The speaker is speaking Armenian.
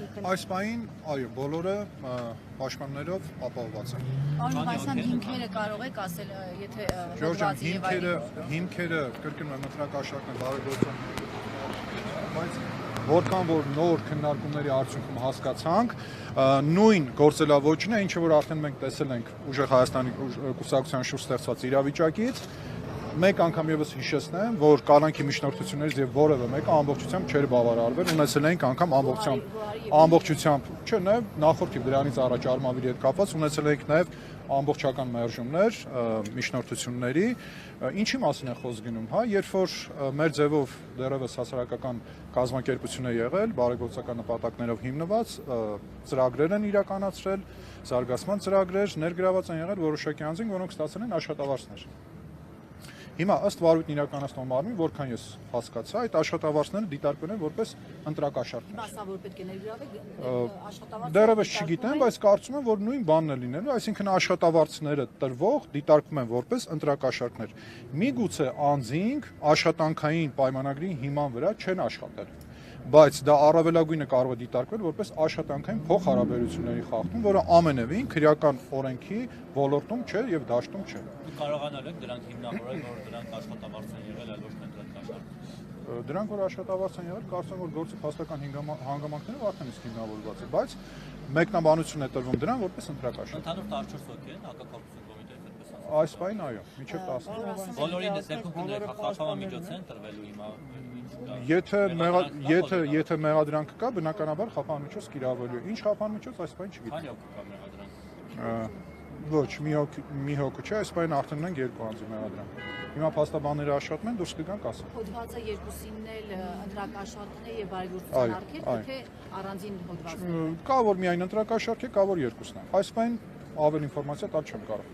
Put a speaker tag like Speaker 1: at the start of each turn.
Speaker 1: Այս պահին, այո, բոլորը պաշտպաններով ապահովված են։
Speaker 2: Պարոն Վասյան, հիմքերը կարող եք ասել, եթե
Speaker 1: Ժորժան, հիմքերը կրկնում եմ ընտրակաշառքն բարեգործական, բայց որքան որ նոր քննարկումների արդյունքում հասկացանք, նույն գործելավոճն է, ինչը որ արդեն մենք տեսել ենք ուժեղ Հայաստանի կուսակցության շուրջ ստեղծված իրավիճակից, մեկ անգամ եւս հիշեցնեմ, որ կալանքի միջնորդություններից եւ որևէ մեկը ամբողջությամբ չէր բավարարվել, ունեցել ենք անգամ ամբողջությամբ, չէ, նաեւ նախորդի դրանից առաջ Արմավիրի հետ կապված ունեցել ենք նաեւ ամբողջական մերժումներ միջնորդությունների, ինչի մասին է խոսք գնում, հա, երբ որ մեր ձևով դեռևս հասարակական կազմակերպություն է եղել, բարեգործական նպատակներով հիմնված ծրագրեր են իրականացրել, զարգացման ծրագրեր ներգրաված են եղել որոշակի անձինք, որոնք ստացել են աշխատավարձներ։ Հիմա ըստ վարույթն իրականացնող մարմին, որքան ես հասկացա, այդ աշխատավարձները դիտարկվել են որպես ընտրակաշառքներ։
Speaker 2: Մասա որ պետք է ներգրավեք աշխատավարձ։
Speaker 1: Դեռևս չգիտեմ, բայց կարծում եմ, որ նույն բանն է լինելու, այսինքն աշխատավարձները տրվող դիտարկվում են որպես ընտրակաշառքներ։ Միգուցե անձինք աշխատանքային պայմանագրի հիման վրա չեն աշխատել, բայց դա առավելագույնը կարող է դիտարկվել որպես աշխատանքային փոխհարաբերությունների խախտում, որը ամենևին քրեական օրենքի ոլորտում չէ եւ դաշտում չէ։
Speaker 3: Կարողանալ եք դրանք հիմնավորել, որ դրանք աշխատավարձ են եղել, այլ ոչ թե ընտրակաշառք։
Speaker 1: Դրանք որ աշխատավարձ են եղել, կարծում եմ, որ գործի փաստական հանգամանքներով արդեն իսկ հիմնավորված է, բայց մեկնաբանություն է տրվում դրան որպես ընտրակաշառք։
Speaker 3: Ընդհանուր 14 հոգի են հակակոռուպցիոն կոմիտեից այդպես ասած։
Speaker 1: Այս պահին այո, մինչև 10։
Speaker 3: Բոլորին դեպքում կներեք խախտամիջոց են տրվելու հիմա։
Speaker 1: Եթե մեղադրանք կա, բնականաբար խափանմիջոց կիրավորվելու է։ Ինչ խափանմիջոց, այս պահին չգիտեմ։
Speaker 3: Քանի հոգի կա մեղադրանք։
Speaker 1: Ոչ, մի հոգի չէ, այս պահին արդեն ունենք 2 անձի մեղադրանք։ Հիմա փաստաբանները աշխատում են, դուրս կգան կասեն։
Speaker 2: Հոդվածը երկուսինն էլ ընտրակաշառքն է եւ բարեգործական արգելք, թե առանձին հոդվածներ։
Speaker 1: Կա որ միայն ընտրակաշառք է, կա որ երկուսն է։ Այս պահին ավելի ինֆորմացիա տալ չեմ կարող։